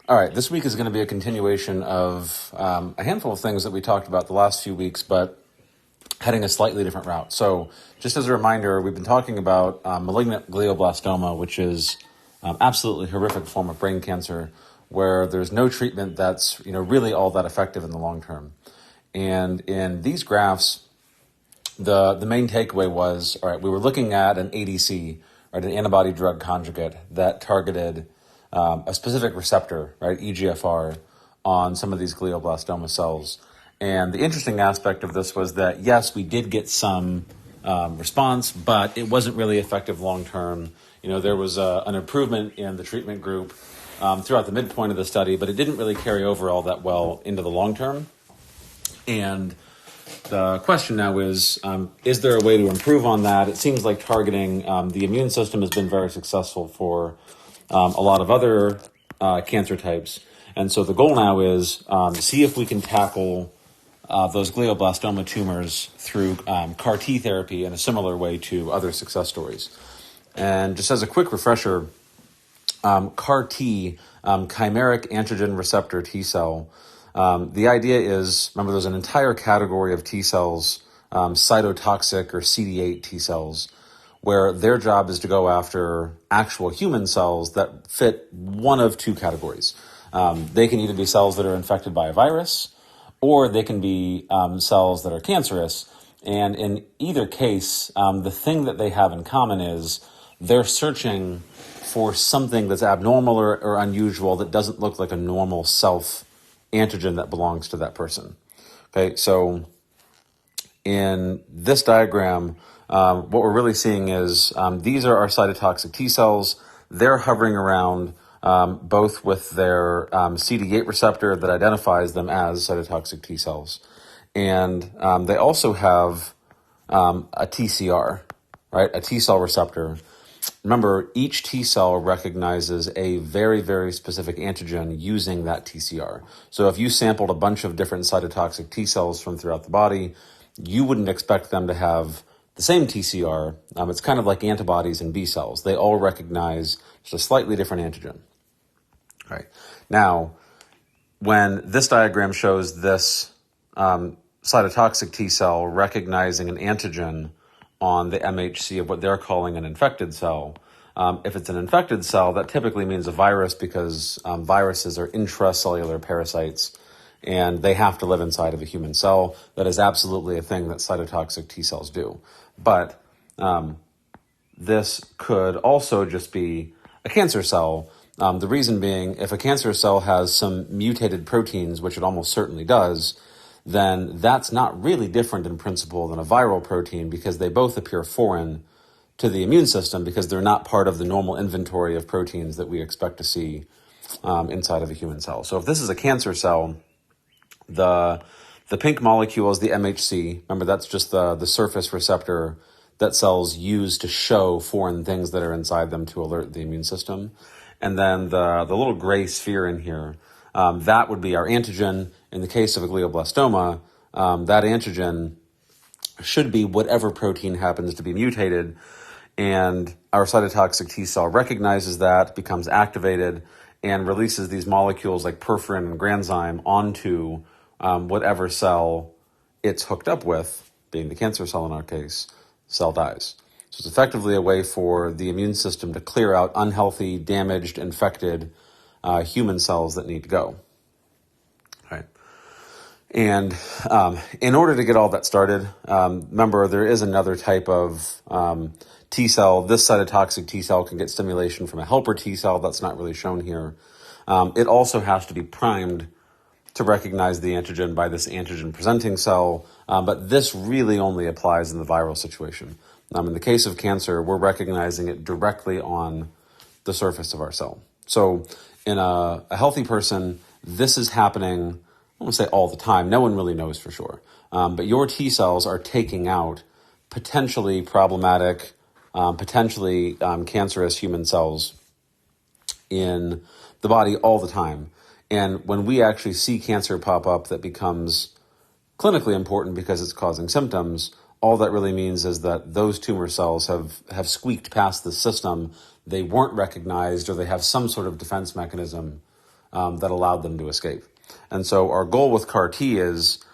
All right, this week is going to be a continuation of a handful of things that we talked about the last few weeks, but heading a slightly different route. So just as a reminder, we've been talking about malignant glioblastoma, which is absolutely horrific form of brain cancer where there's no treatment that's really all that effective in the long term. And in these graphs, the main takeaway was, all right, we were looking at an ADC, right, an antibody drug conjugate that targeted a specific receptor, right, EGFR, on some of these glioblastoma cells. And the interesting aspect of this was that, yes, we did get some response, but it wasn't really effective long-term. There was an improvement in the treatment group throughout the midpoint of the study, but it didn't really carry over all that well into the long term. And the question now is there a way to improve on that? It seems like targeting the immune system has been very successful for a lot of other cancer types. And so the goal now is to see if we can tackle those glioblastoma tumors through CAR T therapy in a similar way to other success stories. And just as a quick refresher, CAR T, chimeric antigen receptor T cell, the idea is, remember, there's an entire category of T cells, cytotoxic or CD8 T cells, where their job is to go after actual human cells that fit one of two categories. They can either be cells that are infected by a virus, or they can be cells that are cancerous. And in either case, the thing that they have in common is they're searching for something that's abnormal or unusual that doesn't look like a normal self-antigen that belongs to that person. Okay, so in this diagram, what we're really seeing is these are our cytotoxic T cells. They're hovering around both with their CD8 receptor that identifies them as cytotoxic T cells. And they also have a TCR, right? A T cell receptor. Remember, each T cell recognizes a very, very specific antigen using that TCR. So if you sampled a bunch of different cytotoxic T cells from throughout the body, you wouldn't expect them to have the same TCR. It's kind of like antibodies and B cells. They all recognize just a slightly different antigen. All right. Now, when this diagram shows this cytotoxic T cell recognizing an antigen on the MHC of what they're calling an infected cell, if it's an infected cell, that typically means a virus because viruses are intracellular parasites and they have to live inside of a human cell. That is absolutely a thing that cytotoxic T cells do. But this could also just be a cancer cell. The reason being, if a cancer cell has some mutated proteins, which it almost certainly does, then that's not really different in principle than a viral protein because they both appear foreign to the immune system because they're not part of the normal inventory of proteins that we expect to see inside of a human cell. So if this is a cancer cell, the pink molecule is the MHC. Remember, that's just the surface receptor that cells use to show foreign things that are inside them to alert the immune system. And then the little gray sphere in here, that would be our antigen. In the case of a glioblastoma, that antigen should be whatever protein happens to be mutated. And our cytotoxic T cell recognizes that, becomes activated, and releases these molecules like perforin and granzyme onto whatever cell it's hooked up with, being the cancer cell in our case. Cell dies. So it's effectively a way for the immune system to clear out unhealthy, damaged, infected human cells that need to go. All right. And in order to get all that started, remember, there is another type of T cell. This cytotoxic T cell can get stimulation from a helper T cell. That's not really shown here. It also has to be primed to recognize the antigen by this antigen-presenting cell, but this really only applies in the viral situation. In the case of cancer, we're recognizing it directly on the surface of our cell. So in a healthy person, this is happening, I won't say all the time, no one really knows for sure, but your T cells are taking out potentially problematic, potentially cancerous human cells in the body all the time. And when we actually see cancer pop up that becomes clinically important because it's causing symptoms, all that really means is that those tumor cells have squeaked past the system. They weren't recognized, or they have some sort of defense mechanism that allowed them to escape. And so our goal with CAR T is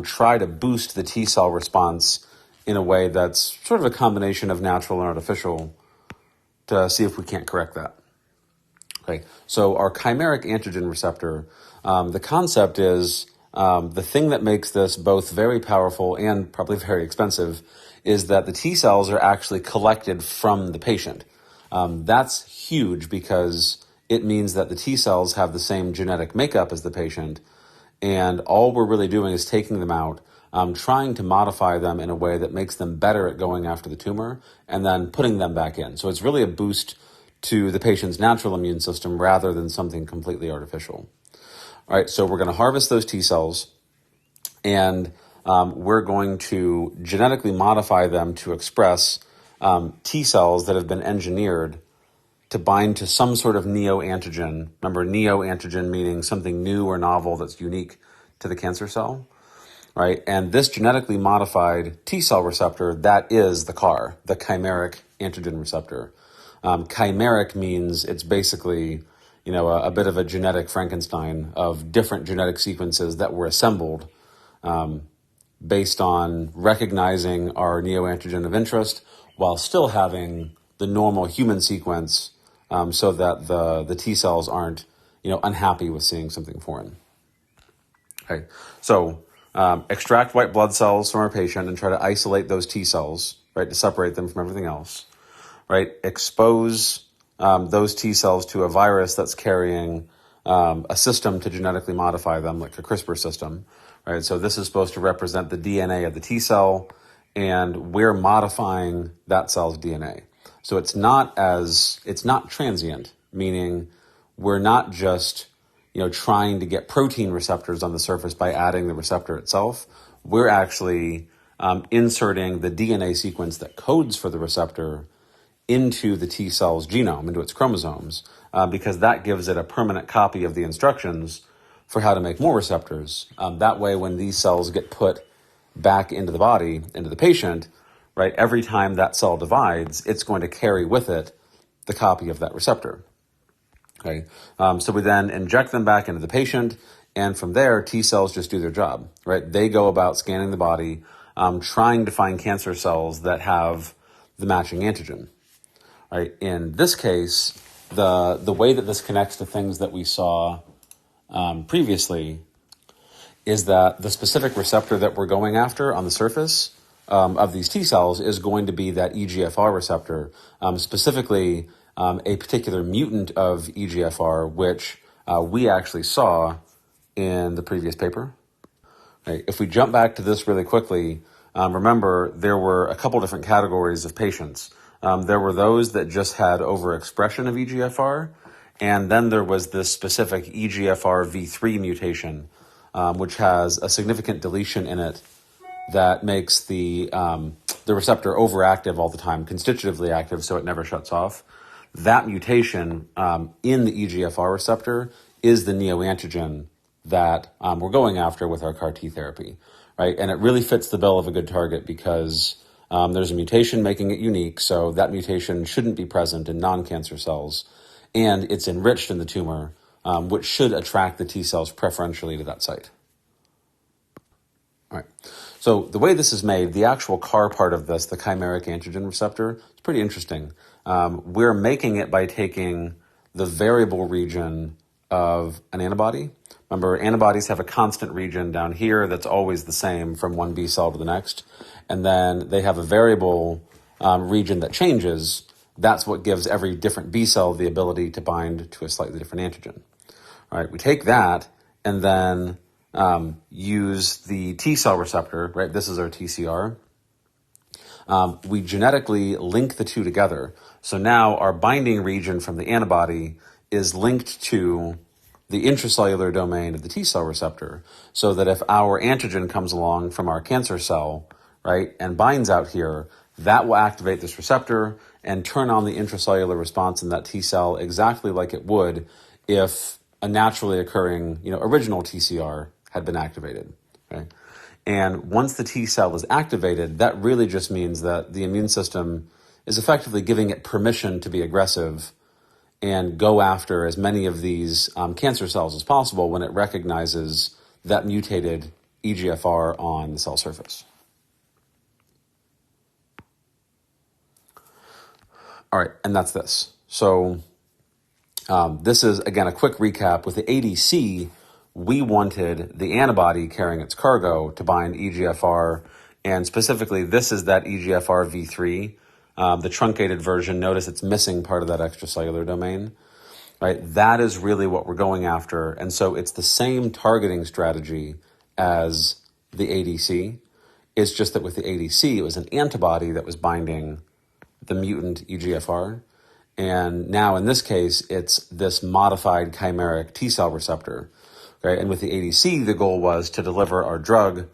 try to boost the T cell response in a way that's sort of a combination of natural and artificial to see if we can't correct that. Okay, so our chimeric antigen receptor, the concept is the thing that makes this both very powerful and probably very expensive is that the T cells are actually collected from the patient. That's huge because it means that the T cells have the same genetic makeup as the patient, and all we're really doing is taking them out, trying to modify them in a way that makes them better at going after the tumor, and then putting them back in. So it's really a boost to the patient's natural immune system rather than something completely artificial. All right, so we're going to harvest those T cells, and we're going to genetically modify them to express T cells that have been engineered to bind to some sort of neoantigen. Remember, neoantigen meaning something new or novel that's unique to the cancer cell, right? And this genetically modified T cell receptor, that is the CAR, the chimeric antigen receptor. Chimeric means it's basically, a bit of a genetic Frankenstein of different genetic sequences that were assembled based on recognizing our neoantigen of interest while still having the normal human sequence so that the T cells aren't, unhappy with seeing something foreign. Okay, so extract white blood cells from our patient and try to isolate those T cells, right, to separate them from everything else, right? Expose those T cells to a virus that's carrying a system to genetically modify them, like a CRISPR system, right? So this is supposed to represent the DNA of the T cell, and we're modifying that cell's DNA. So it's not transient, meaning we're not just, trying to get protein receptors on the surface by adding the receptor itself. We're actually inserting the DNA sequence that codes for the receptor into the T cell's genome, into its chromosomes, because that gives it a permanent copy of the instructions for how to make more receptors. That way, when these cells get put back into the body, into the patient, right, every time that cell divides, it's going to carry with it the copy of that receptor. Okay, so we then inject them back into the patient, and from there, T cells just do their job, right? They go about scanning the body, trying to find cancer cells that have the matching antigen. Right? In this case, the way that this connects to things that we saw previously is that the specific receptor that we're going after on the surface of these T cells is going to be that EGFR receptor, specifically a particular mutant of EGFR, which we actually saw in the previous paper. Right? If we jump back to this really quickly, remember there were a couple different categories of patients. There were those that just had overexpression of EGFR, and then there was this specific EGFR V3 mutation, which has a significant deletion in it that makes the receptor overactive all the time, constitutively active, so it never shuts off. That mutation in the EGFR receptor is the neoantigen that we're going after with our CAR T therapy, right? And it really fits the bill of a good target because there's a mutation making it unique, so that mutation shouldn't be present in non-cancer cells, and it's enriched in the tumor, which should attract the T cells preferentially to that site. All right. So the way this is made, the actual CAR part of this, the chimeric antigen receptor, it's pretty interesting. We're making it by taking the variable region of an antibody. Remember, antibodies have a constant region down here that's always the same from one B cell to the next. And then they have a variable region that changes. That's what gives every different B cell the ability to bind to a slightly different antigen. All right, we take that and then use the T cell receptor, right? This is our TCR. We genetically link the two together. So now our binding region from the antibody is linked to the intracellular domain of the T cell receptor, so that if our antigen comes along from our cancer cell, right, and binds out here, that will activate this receptor and turn on the intracellular response in that T cell exactly like it would if a naturally occurring, original TCR had been activated. Okay? And once the T cell is activated, that really just means that the immune system is effectively giving it permission to be aggressive and go after as many of these cancer cells as possible when it recognizes that mutated EGFR on the cell surface. All right, and that's this. So this is, again, a quick recap. With the ADC, we wanted the antibody carrying its cargo to bind EGFR, and specifically, this is that EGFR V3, the truncated version. Notice it's missing part of that extracellular domain, right? That is really what we're going after, and so it's the same targeting strategy as the ADC. It's just that with the ADC, it was an antibody that was binding the mutant EGFR. And now in this case, it's this modified chimeric T cell receptor. Okay? And with the ADC, the goal was to deliver our drug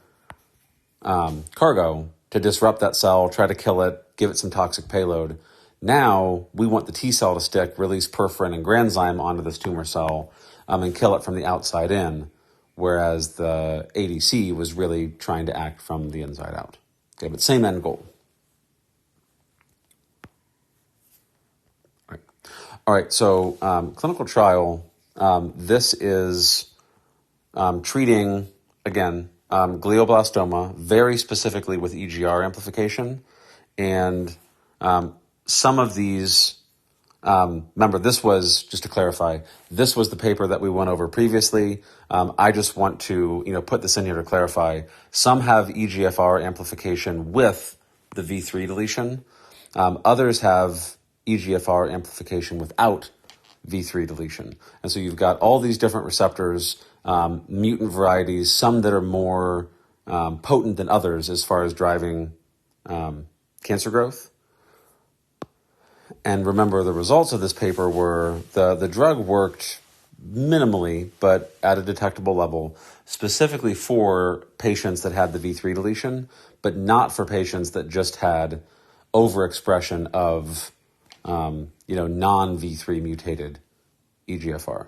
cargo to disrupt that cell, try to kill it, give it some toxic payload. Now we want the T cell to stick, release perforin and granzyme onto this tumor cell and kill it from the outside in, whereas the ADC was really trying to act from the inside out. Okay, but same end goal. All right, so clinical trial, this is treating, again, glioblastoma, very specifically with EGR amplification. And some of these, remember, this was, just to clarify, this was the paper that we went over previously. I just want to, put this in here to clarify. Some have EGFR amplification with the V3 deletion. Others have EGFR amplification without V3 deletion. And so you've got all these different receptors, mutant varieties, some that are more potent than others as far as driving cancer growth. And remember, the results of this paper were the drug worked minimally, but at a detectable level, specifically for patients that had the V3 deletion, but not for patients that just had overexpression of non-V3 mutated EGFR.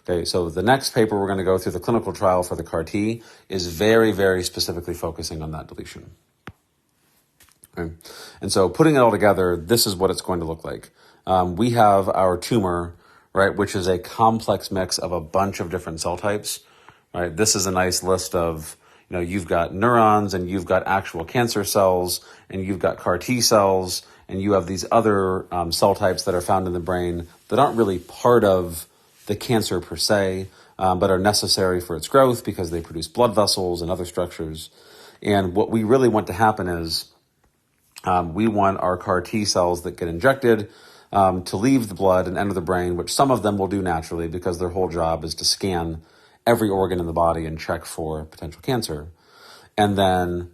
Okay, so the next paper we're going to go through, the clinical trial for the CAR-T, is very, very specifically focusing on that deletion. Okay. And so putting it all together, this is what it's going to look like. We have our tumor, right, which is a complex mix of a bunch of different cell types. Right? This is a nice list of, you've got neurons and you've got actual cancer cells and you've got CAR-T cells and you have these other cell types that are found in the brain that aren't really part of the cancer per se, but are necessary for its growth because they produce blood vessels and other structures. And what we really want to happen is we want our CAR-T cells that get injected to leave the blood and enter the brain, which some of them will do naturally because their whole job is to scan every organ in the body and check for potential cancer. And then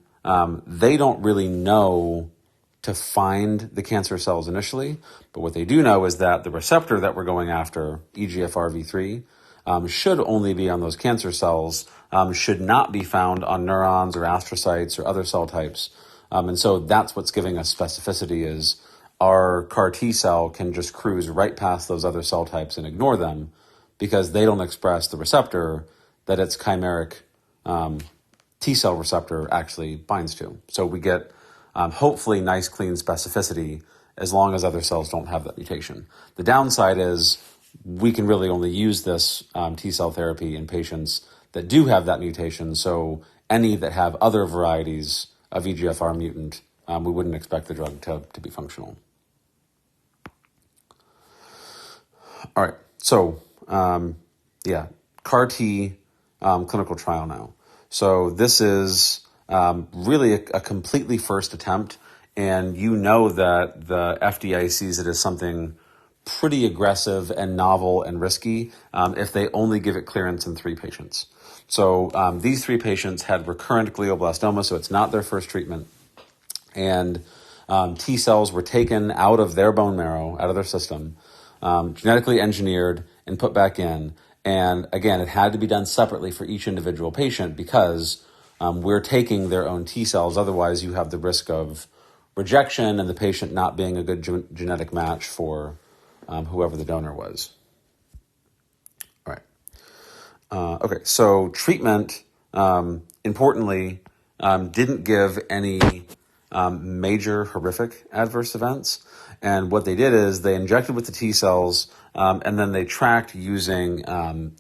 they don't really know to find the cancer cells initially, but what they do know is that the receptor that we're going after, EGFR V3, should only be on those cancer cells, should not be found on neurons or astrocytes or other cell types. And so that's what's giving us specificity is our CAR-T cell can just cruise right past those other cell types and ignore them because they don't express the receptor that its chimeric T cell receptor actually binds to. So we get hopefully nice, clean specificity as long as other cells don't have that mutation. The downside is we can really only use this T cell therapy in patients that do have that mutation. So any that have other varieties of EGFR mutant, we wouldn't expect the drug to be functional. All right, so CAR-T clinical trial now. So this is really a completely first attempt, and that the FDA sees it as something pretty aggressive and novel and risky if they only give it clearance in 3 patients. So these 3 patients had recurrent glioblastoma, so it's not their first treatment. And T cells were taken out of their bone marrow, out of their system, genetically engineered and put back in. And again, it had to be done separately for each individual patient because we're taking their own T cells. Otherwise, you have the risk of rejection and the patient not being a good genetic match for whoever the donor was. All right. Okay, so treatment, importantly, didn't give any major horrific adverse events. And what they did is they injected with the T cells, and then they tracked using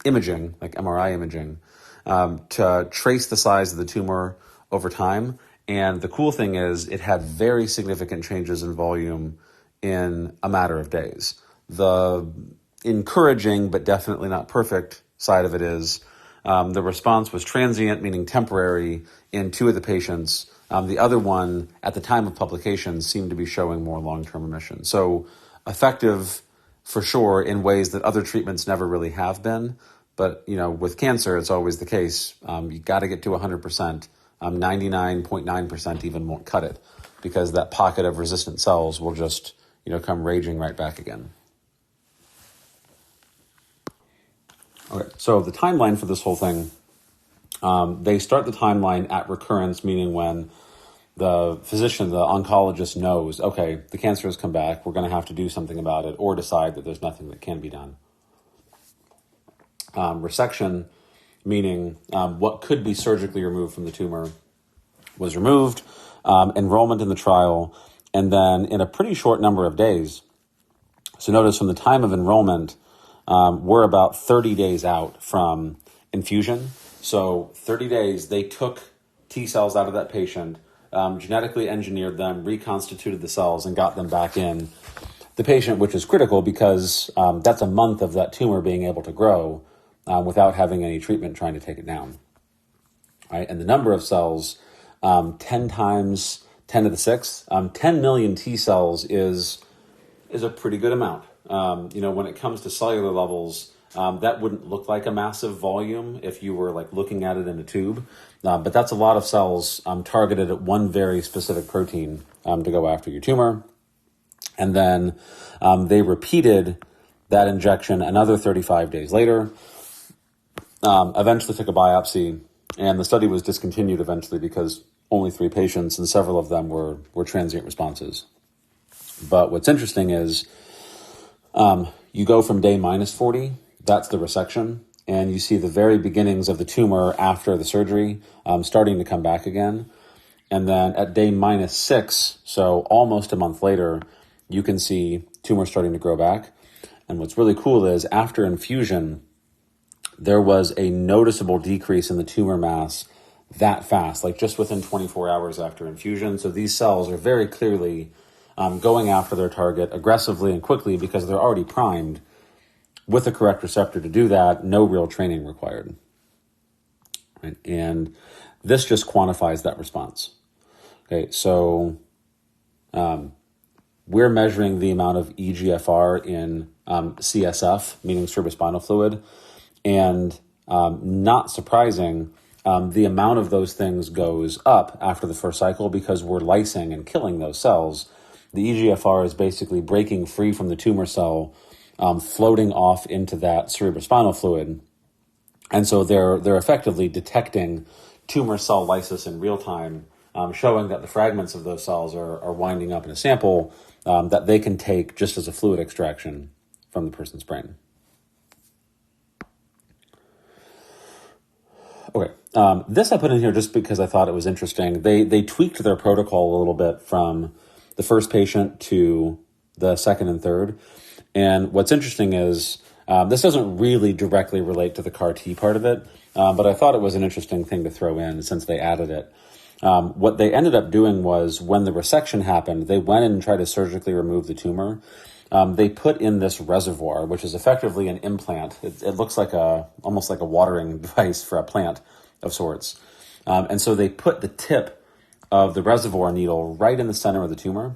imaging, like MRI imaging, to trace the size of the tumor over time. And the cool thing is it had very significant changes in volume in a matter of days. The encouraging, but definitely not perfect side of it is the response was transient, meaning temporary, in 2 of the patients. The other one, at the time of publication, seemed to be showing more long-term remission. So effective for sure in ways that other treatments never really have been. But, with cancer, it's always the case. You got to get to 100%. 99.9% even won't cut it, because that pocket of resistant cells will just, come raging right back again. Okay, so the timeline for this whole thing, they start the timeline at recurrence, meaning when the physician, the oncologist knows, okay, the cancer has come back, we're going to have to do something about it, or decide that there's nothing that can be done. Resection, meaning what could be surgically removed from the tumor, was removed, enrollment in the trial, and then in a pretty short number of days. So notice from the time of enrollment, we're about 30 days out from infusion. So 30 days, they took T cells out of that patient, genetically engineered them, reconstituted the cells, and got them back in the patient, which is critical because that's a month of that tumor being able to grow without having any treatment trying to take it down. Right? And the number of cells, 10 times 10 to the 6th, 10 million T cells is a pretty good amount. When it comes to cellular levels, that wouldn't look like a massive volume if you were looking at it in a tube. But that's a lot of cells targeted at one very specific protein to go after your tumor. And then they repeated that injection another 35 days later, eventually took a biopsy, and the study was discontinued eventually because only 3 patients and several of them were transient responses. But what's interesting is you go from day minus 40, that's the resection, and you see the very beginnings of the tumor after the surgery starting to come back again. And then at day minus 6, so almost a month later, you can see tumor starting to grow back. And what's really cool is after infusion, there was a noticeable decrease in the tumor mass that fast, just within 24 hours after infusion. So these cells are very clearly going after their target aggressively and quickly because they're already primed with the correct receptor to do that, no real training required. Right? And this just quantifies that response. Okay, so we're measuring the amount of EGFR in CSF, meaning cerebrospinal fluid, and not surprising, the amount of those things goes up after the first cycle because we're lysing and killing those cells. The EGFR is basically breaking free from the tumor cell, floating off into that cerebrospinal fluid. And so they're effectively detecting tumor cell lysis in real time, showing that the fragments of those cells are winding up in a sample that they can take just as a fluid extraction from the person's brain. Okay, this I put in here just because I thought it was interesting. They tweaked their protocol a little bit from the first patient to the second and third. And what's interesting is this doesn't really directly relate to the CAR T part of it, but I thought it was an interesting thing to throw in since they added it. What they ended up doing was when the resection happened, they went in and tried to surgically remove the tumor. They put in this reservoir, which is effectively an implant. It looks like almost like a watering device for a plant of sorts. And so they put the tip of the reservoir needle right in the center of the tumor.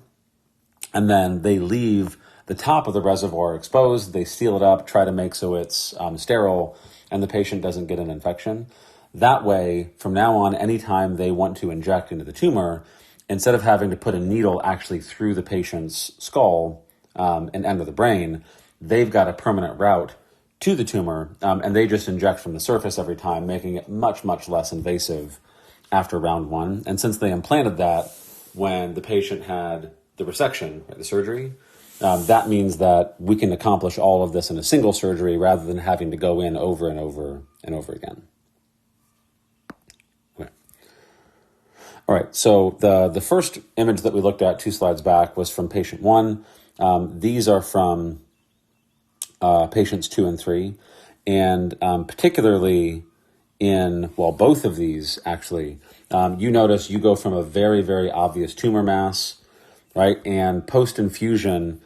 And then they leave the top of the reservoir exposed. They seal it up, try to make so it's sterile, and the patient doesn't get an infection. That way, from now on, anytime they want to inject into the tumor, instead of having to put a needle actually through the patient's skull and enter the brain, they've got a permanent route to the tumor, and they just inject from the surface every time, making it much, much less invasive after round 1. And since they implanted that when the patient had the resection, the surgery, that means that we can accomplish all of this in a single surgery rather than having to go in over and over and over again. Okay. All right, so the first image that we looked at 2 slides back was from patient 1. These are from patients 2 and 3, and particularly both of these actually, you notice you go from a very, very obvious tumor mass, right? And post-infusion,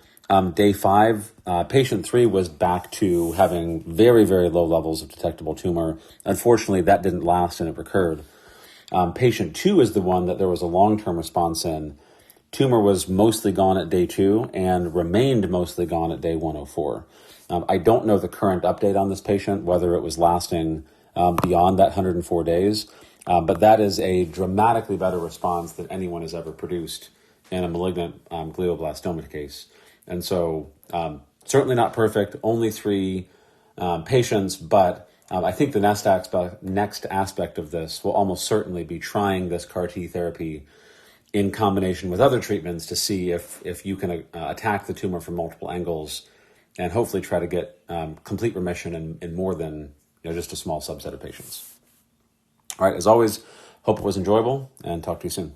day 5, patient 3 was back to having very, very low levels of detectable tumor. Unfortunately, that didn't last and it recurred. Patient 2 is the one that there was a long-term response in. Tumor was mostly gone at day 2 and remained mostly gone at day 104. I don't know the current update on this patient, whether it was lasting beyond that 104 days, but that is a dramatically better response than anyone has ever produced in a malignant glioblastoma case. And so certainly not perfect, only 3 patients, but I think the next aspect of this will almost certainly be trying this CAR T therapy in combination with other treatments to see if you can attack the tumor from multiple angles and hopefully try to get complete remission in more than just a small subset of patients. All right, as always, hope it was enjoyable and talk to you soon.